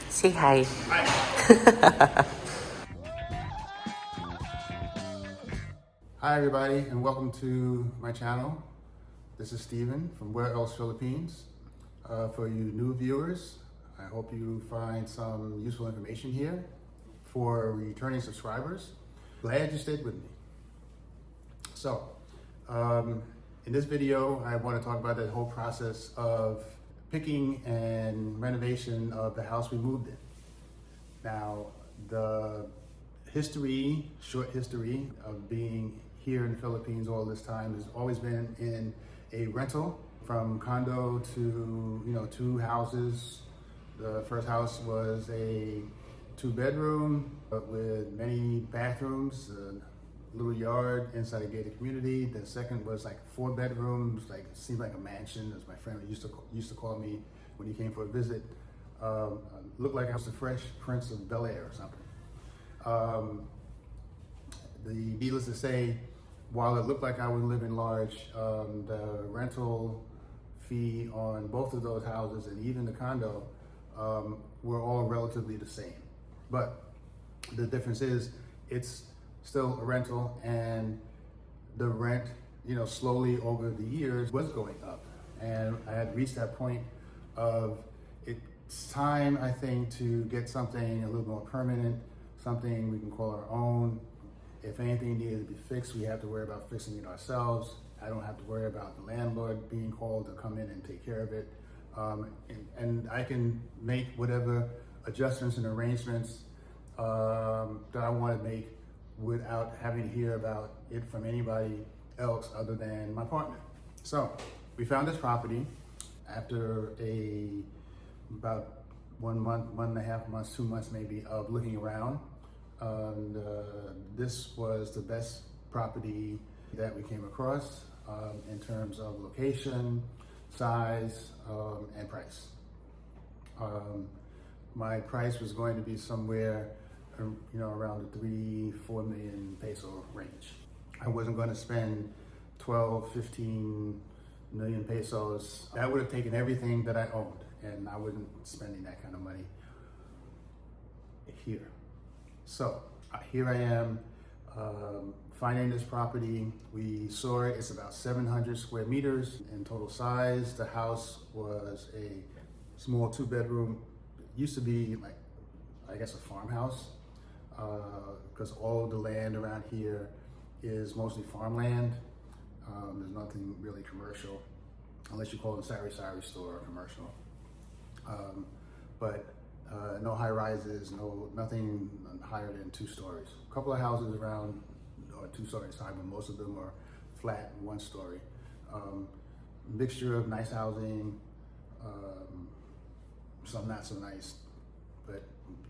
Say hi. Hi everybody, and welcome to my channel. This is Steven from Where Else Philippines. For you new viewers, I hope you find some useful information here. For returning subscribers, glad you stayed with me. So, in this video, I want to talk about the whole process of picking and renovation of the house we moved in. Now, the short history of being here in the Philippines all this time has always been in a rental, from condo to, 2 houses. The first house was a 2-bedroom, but with many bathrooms, a little yard inside a gated community. The second was like 4 bedrooms, like it seemed like a mansion, as my friend used to call me when he came for a visit. Looked like I was the Fresh Prince of Bel-Air or something. Needless to say, while it looked like I was living large, the rental fee on both of those houses and even the condo were all relatively the same. But the difference is it's still a rental, and the rent, slowly over the years was going up. And I had reached that point of it's time, I think, to get something a little more permanent, something we can call our own. If anything needed to be fixed, we have to worry about fixing it ourselves. I don't have to worry about the landlord being called to come in and take care of it. And I can make whatever adjustments and arrangements that I want to make without having to hear about it from anybody else other than my partner. So we found this property after about 1 month, 1.5 months, 2 months maybe of looking around. And this was the best property that we came across in terms of location, size, and price. My price was going to be somewhere, around the 3-4 million peso range. I wasn't going to spend 12, 15 million pesos. That would have taken everything that I owned, and I wasn't spending that kind of money here. So here I am, finding this property. We saw it. It's about 700 square meters in total size. The house was a small 2-bedroom. It used to be like, I guess, a farmhouse, because all of the land around here is mostly farmland. There's nothing really commercial, unless you call the sari-sari store commercial. But no high rises, nothing higher than 2 stories. A couple of houses around 2 stories high, but most of them are flat 1 story. Mixture of nice housing, some not so nice, but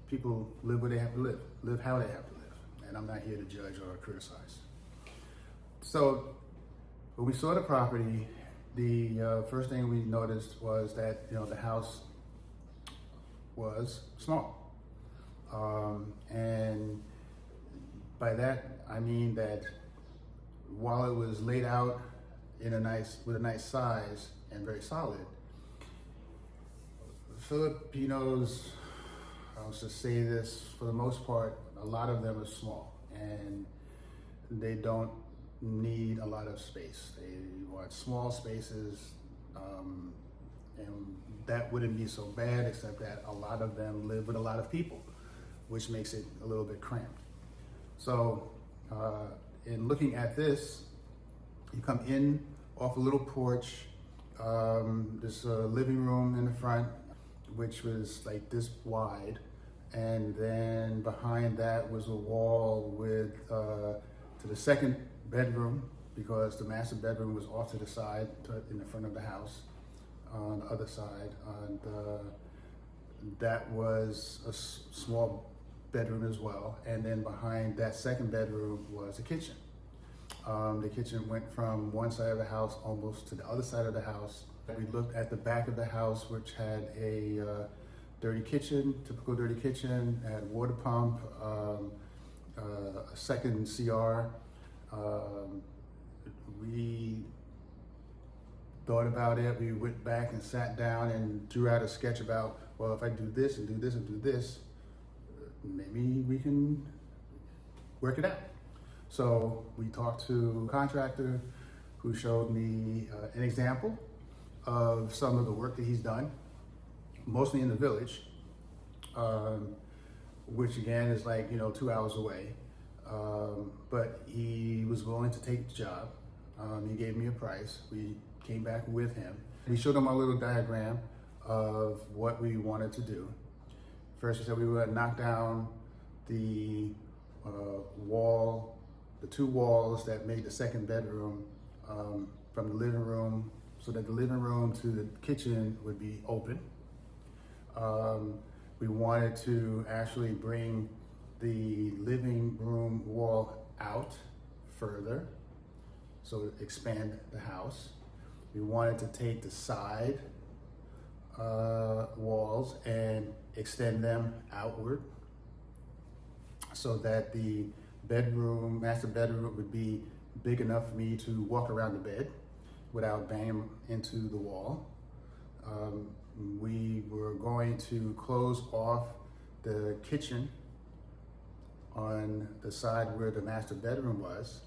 people live where they have to live how they have to live. And I'm not here to judge or criticize. So when we saw the property, the first thing we noticed was that, the house was small. And by that, I mean that while it was laid out with a nice size and very solid, Filipinos, I'll just say this, for the most part, a lot of them are small, and they don't need a lot of space. They want small spaces, and that wouldn't be so bad, except that a lot of them live with a lot of people, which makes it a little bit cramped. So in looking at this, you come in off a little porch. There's a living room in the front, which was like this wide, and then behind that was a wall with to the second bedroom, because the master bedroom was off to the side in the front of the house. On the other side, and that was a small bedroom as well. And then behind that second bedroom was a kitchen. The kitchen went from one side of the house almost to the other side of the house. We looked at the back of the house, which had a dirty kitchen, typical dirty kitchen, had water pump, a second CR. We thought about it. We went back and sat down and drew out a sketch about, well, if I do this and do this and do this, maybe we can work it out. So we talked to a contractor who showed me an example of some of the work that he's done, mostly in the village, which again is like, 2 hours away. But he was willing to take the job. He gave me a price. We came back with him. We showed him a little diagram of what we wanted to do. First, we said we would knock down the wall, the 2 walls that made the second bedroom from the living room, so that the living room to the kitchen would be open. We wanted to actually bring the living room wall out further, so expand the house. We wanted to take the side walls and extend them outward so that the master bedroom would be big enough for me to walk around the bed without banging into the wall. We were going to close off the kitchen on the side where the master bedroom was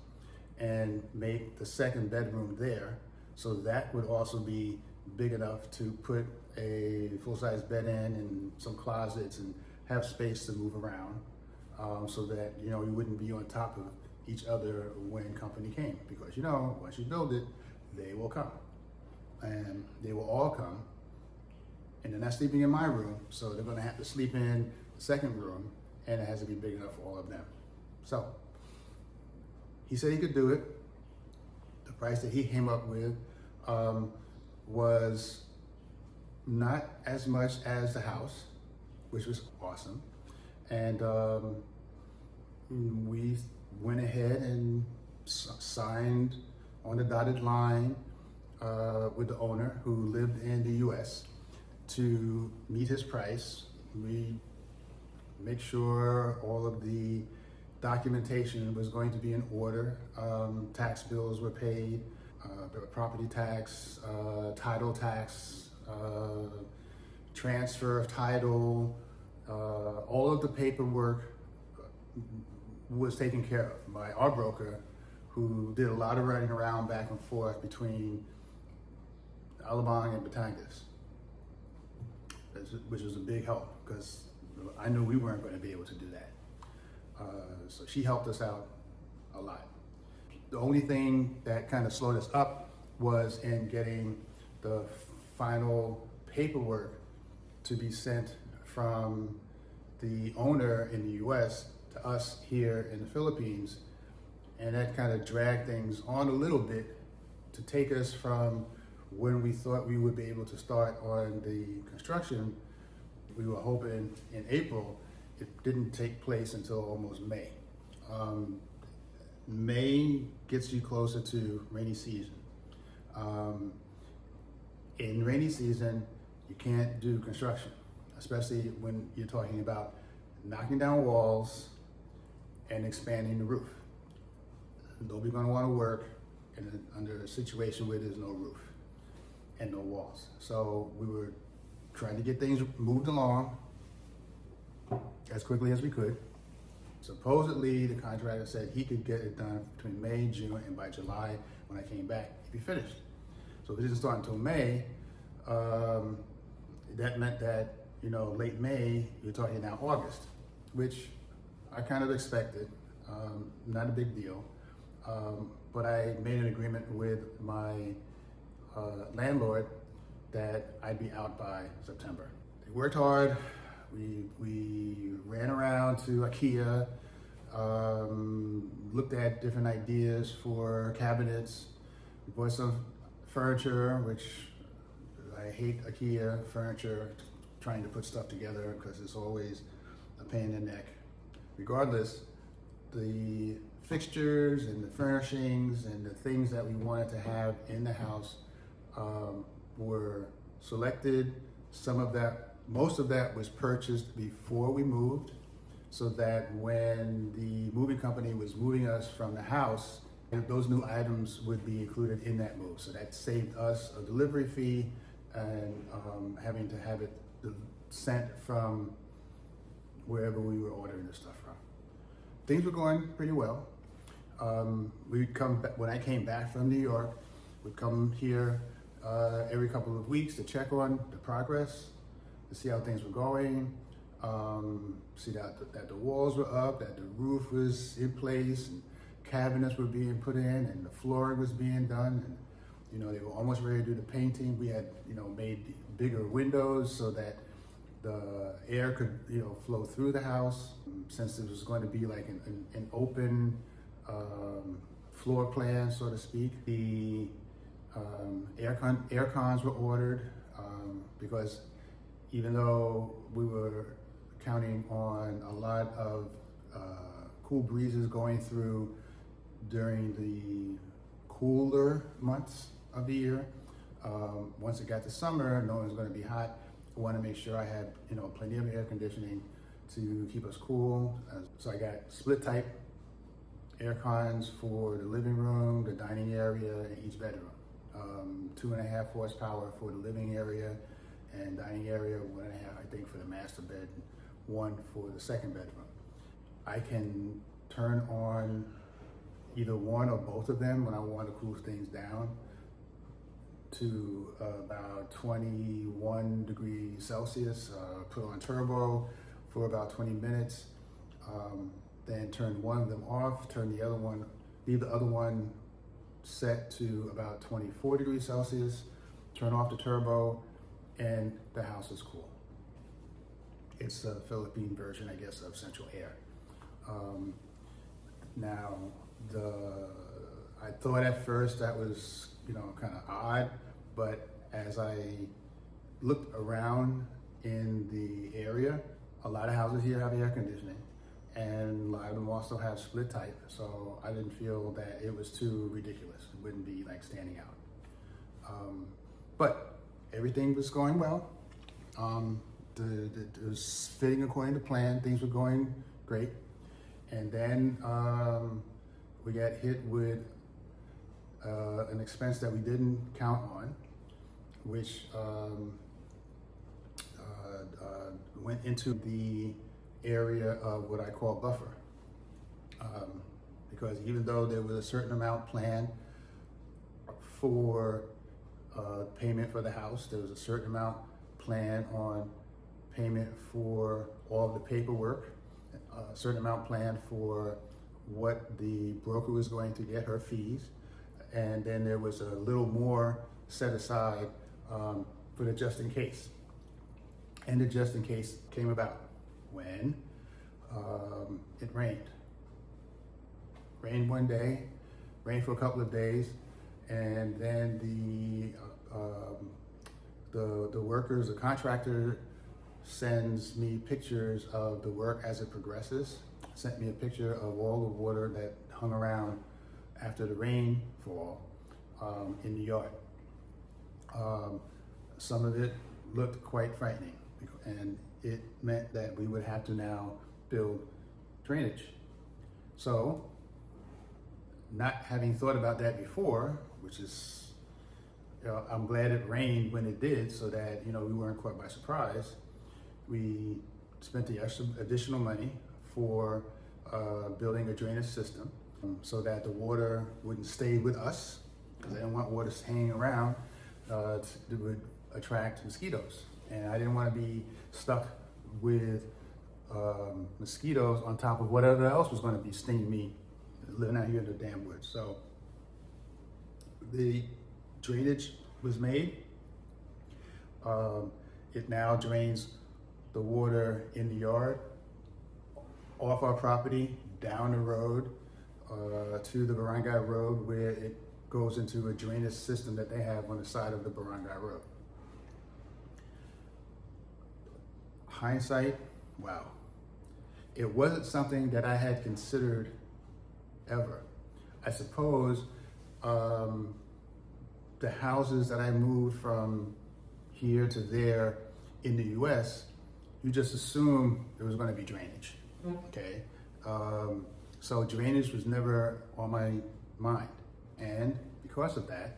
and make the second bedroom there, so that would also be big enough to put a full-size bed in and some closets and have space to move around, so that you wouldn't be on top of each other when company came, because once you build it, they will come, and they will all come, and they're not sleeping in my room, so they're going to have to sleep in the second room, and it has to be big enough for all of them. So he said he could do it. The price that he came up with was not as much as the house, which was awesome. And we went ahead and signed on the dotted line with the owner who lived in the US to meet his price. We make sure all of the documentation was going to be in order. Tax bills were paid, property tax, title tax, transfer of title, all of the paperwork was taken care of by our broker, who did a lot of running around back and forth between Alabang and Batangas, which was a big help because I knew we weren't going to be able to do that. So she helped us out a lot. The only thing that kind of slowed us up was in getting the final paperwork to be sent from the owner in the US to us here in the Philippines. And that kind of dragged things on a little bit to take us from when we thought we would be able to start on the construction. We were hoping in April. It didn't take place until almost May. May gets you closer to rainy season. In rainy season, you can't do construction, especially when you're talking about knocking down walls and expanding the roof. Nobody's gonna wanna work under a situation where there's no roof and no walls. So we were trying to get things moved along as quickly as we could. Supposedly, the contractor said he could get it done between May, June, and by July, when I came back, it'd be finished. So if it didn't start until May, that meant that, late May, you're talking now August, which I kind of expected, not a big deal. But I made an agreement with my landlord that I'd be out by September. They worked hard. We ran around to IKEA, looked at different ideas for cabinets. We bought some furniture, which I hate IKEA furniture, trying to put stuff together because it's always a pain in the neck. Regardless, the fixtures and the furnishings and the things that we wanted to have in the house were selected. Most of that was purchased before we moved, so that when the moving company was moving us from the house, Those new items would be included in that move. So that saved us a delivery fee and having to have it sent from wherever we were ordering the stuff from. Things were going pretty well. We'd come back, when I came back from New York, we'd come here every couple of weeks to check on the progress, to see how things were going, see that the walls were up, that the roof was in place, and cabinets were being put in, and the flooring was being done, and they were almost ready to do the painting. We had made bigger windows so that the air could flow through the house, since it was going to be like an open floor plan, so to speak. The air cons were ordered because even though we were counting on a lot of cool breezes going through during the cooler months of the year, once it got to summer, knowing it was going to be hot, I want to make sure I had plenty of air conditioning to keep us cool. So I got split type air cons for the living room, the dining area, and each bedroom. 2.5 horsepower for the living area and dining area, 1.5 I think for the master bed, 1 for the second bedroom. I can turn on either one or both of them when I want to cool things down to about 21 degrees Celsius, put on turbo for about 20 minutes, then turn one of them off, leave the other one set to about 24 degrees Celsius, turn off the turbo, and the house is cool. It's a Philippine version, I guess, of central air. Now, I thought at first that was, kind of odd, but as I looked around in the area, a lot of houses here have air conditioning, and a lot of them also have split type, so I didn't feel that it was too ridiculous. It wouldn't be like standing out. But everything was going well. It was fitting according to plan. Things were going great. And then we got hit with an expense that we didn't count on, which went into the area of what I call buffer. Because even though there was a certain amount planned for payment for the house, there was a certain amount planned on payment for all of the paperwork, a certain amount planned for what the broker was going to get her fees, and then there was a little more set aside for the just in case. And the just in case came about when it rained. Rained one day, rained for a couple of days, and then the workers, the contractor sends me pictures of the work as it progresses. Sent me a picture of all the water that hung around after the rainfall in the yard. Some of it looked quite frightening, and it meant that we would have to now build drainage. So, not having thought about that before, which is, I'm glad it rained when it did so that, we weren't caught by surprise. We spent the additional money for building a drainage system so that the water wouldn't stay with us, because I didn't want water hanging around. It would attract mosquitoes, and I didn't want to be stuck with mosquitoes on top of whatever else was going to be stinging me living out here in the damn woods. So the drainage was made. It now drains the water in the yard, off our property, down the road, to the Barangay Road, where it goes into a drainage system that they have on the side of the Barangay Road. Hindsight, wow. It wasn't something that I had considered ever. I suppose the houses that I moved from here to there in the US, you just assume there was going to be drainage, okay? So drainage was never on my mind. And because of that,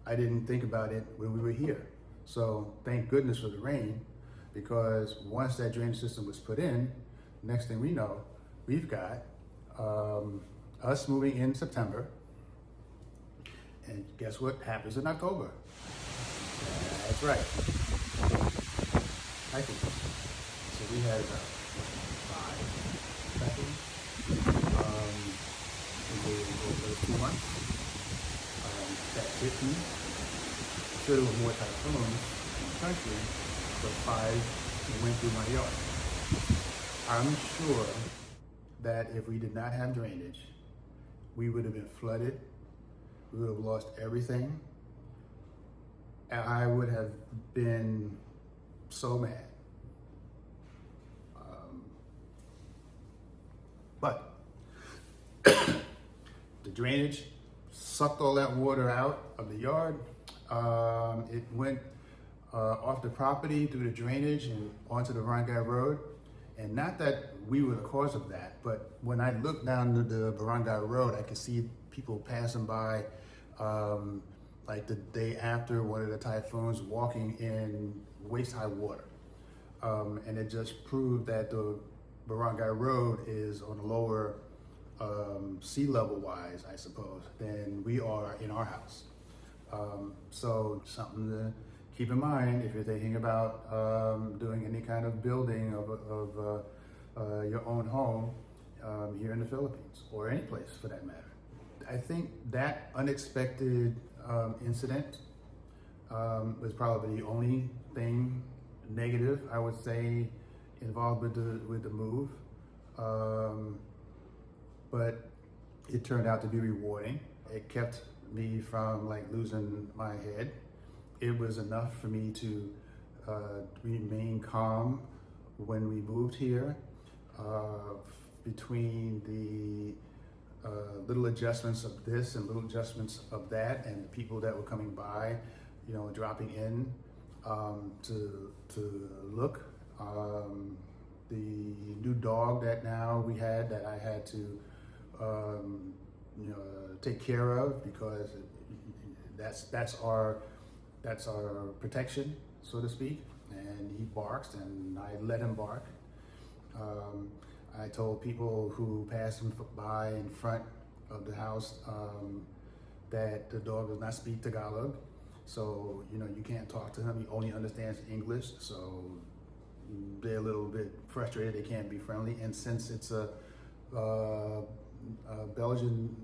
I didn't think about it when we were here. So thank goodness for the rain, because once that drainage system was put in, next thing we know, we've got us moving in September. And guess what happens in October? That's right. Typhoons. So we had about 5 typhoons over those 2 months. That hit me. Sure, there were more typhoons in the country, but 5 went through my yard. I'm sure that if we did not have drainage, we would have been flooded. We would have lost everything. And I would have been so mad. But the drainage sucked all that water out of the yard. It went off the property through the drainage and onto the Barangay Road. And not that we were the cause of that, but when I looked down the Barangay Road, I could see people passing by like the day after one of the typhoons, walking in waist-high water. And it just proved that the Barangay Road is on a lower sea level wise, I suppose, than we are in our house. So something to keep in mind if you're thinking about doing any kind of building of your own home here in the Philippines, or any place for that matter. I think that unexpected incident was probably the only thing negative I would say involved with the move, but it turned out to be rewarding. It kept me from like losing my head. It was enough for me to remain calm when we moved here. Between the little adjustments of this and little adjustments of that, and the people that were coming by, dropping in to look. The new dog that now we had that I had to take care of, because that's our protection, so to speak. And he barks, and I let him bark. I told people who passed him by in front of the house that the dog does not speak Tagalog. So, you can't talk to him. He only understands English. So they're a little bit frustrated. They can't be friendly. And since it's a Belgian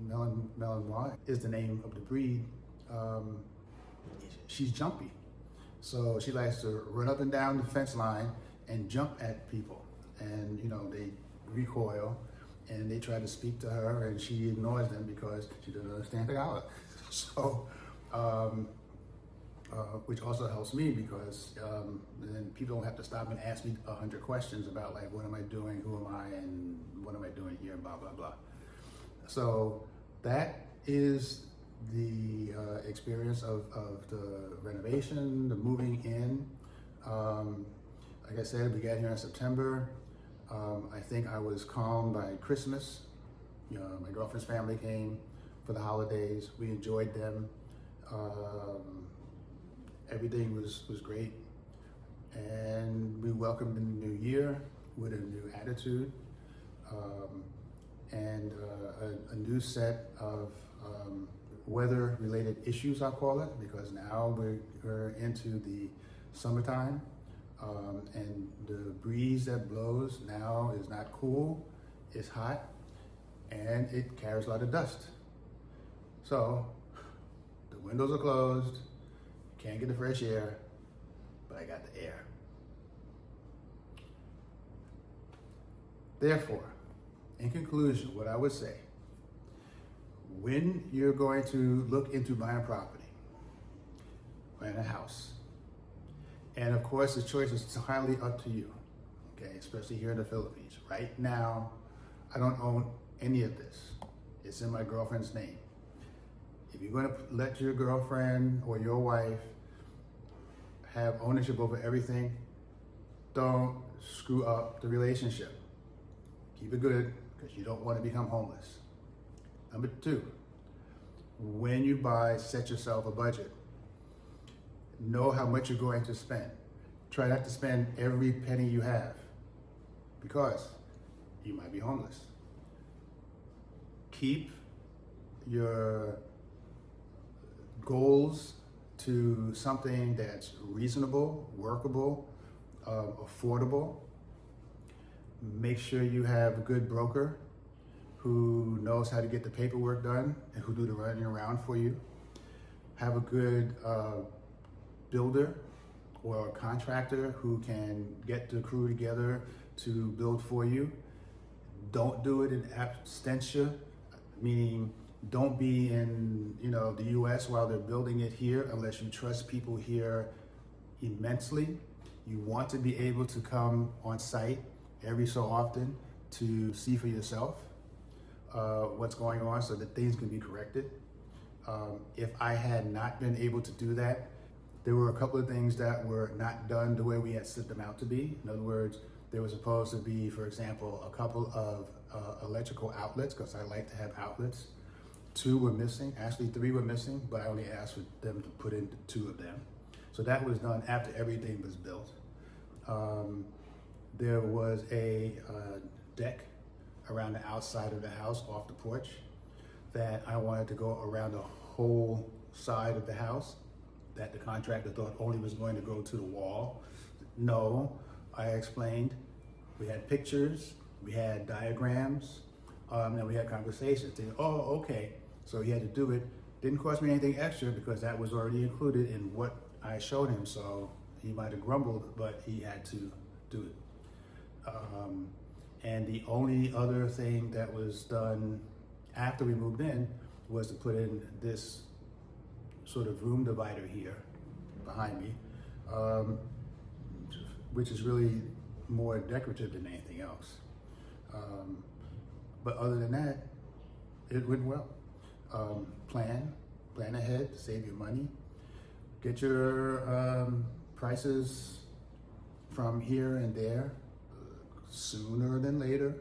Malinois is the name of the breed, she's jumpy. So she likes to run up and down the fence line and jump at people. And, they recoil and they try to speak to her, and she ignores them because she doesn't understand Tagalog. So, which also helps me because then people don't have to stop and ask me 100 questions about like, what am I doing, who am I, and what am I doing here, blah, blah, blah. So that is the experience of the renovation, the moving in. Like I said, we got here in September. I think I was calm by Christmas. My girlfriend's family came for the holidays. We enjoyed them. Everything was great. And we welcomed the new year with a new attitude and a new set of weather-related issues, I'll call it, because now we're into the summertime. And the breeze that blows now is not cool, it's hot, and it carries a lot of dust. So the windows are closed, can't get the fresh air, but I got the air. Therefore, in conclusion, what I would say, when you're going to look into buying property, buying a house, and of course, the choice is entirely up to you, okay? Especially here in the Philippines. Right now, I don't own any of this. It's in my girlfriend's name. If you're gonna let your girlfriend or your wife have ownership over everything, don't screw up the relationship. Keep it good, because you don't want to become homeless. Number 2, when you buy, set yourself a budget. Know how much you're going to spend. Try not to spend every penny you have because you might be homeless. Keep your goals to something that's reasonable, workable, affordable. Make sure you have a good broker who knows how to get the paperwork done and who do the running around for you. Have a good builder or a contractor who can get the crew together to build for you. Don't do it in absentia, meaning don't be in the US while they're building it here unless you trust people here immensely. You want to be able to come on site every so often to see for yourself what's going on so that things can be corrected. If I had not been able to do that, there were a couple of things that were not done the way we had set them out to be. In other words, there was supposed to be, for example, a couple of electrical outlets, because I like to have outlets. 2 were missing, actually 3 were missing, but I only asked for them to put in 2 of them. So that was done after everything was built. There was a deck around the outside of the house off the porch that I wanted to go around the whole side of the house that the contractor thought only was going to go to the wall. No, I explained. We had pictures, we had diagrams, and we had conversations. They, oh, okay. So he had to do it. Didn't cost me anything extra because that was already included in what I showed him. So he might have grumbled, but he had to do it. And the only other thing that was done after we moved in was to put in this sort of room divider here behind me, which is really more decorative than anything else. But other than that, it went well. Plan ahead, save your money, get your prices from here and there sooner than later.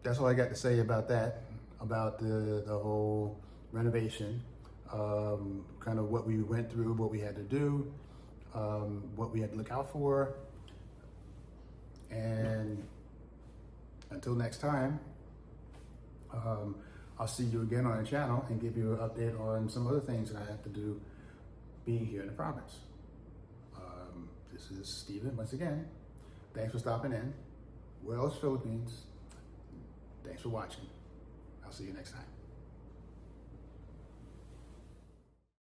That's all I got to say about that, about the whole renovation, kind of what we went through, what we had to do, what we had to look out for. And until next time, I'll see you again on the channel and give you an update on some other things that I have to do being here in the province. This is Steven once again. Thanks for stopping in. Where else, Philippines? Thanks for watching. I'll see you next time.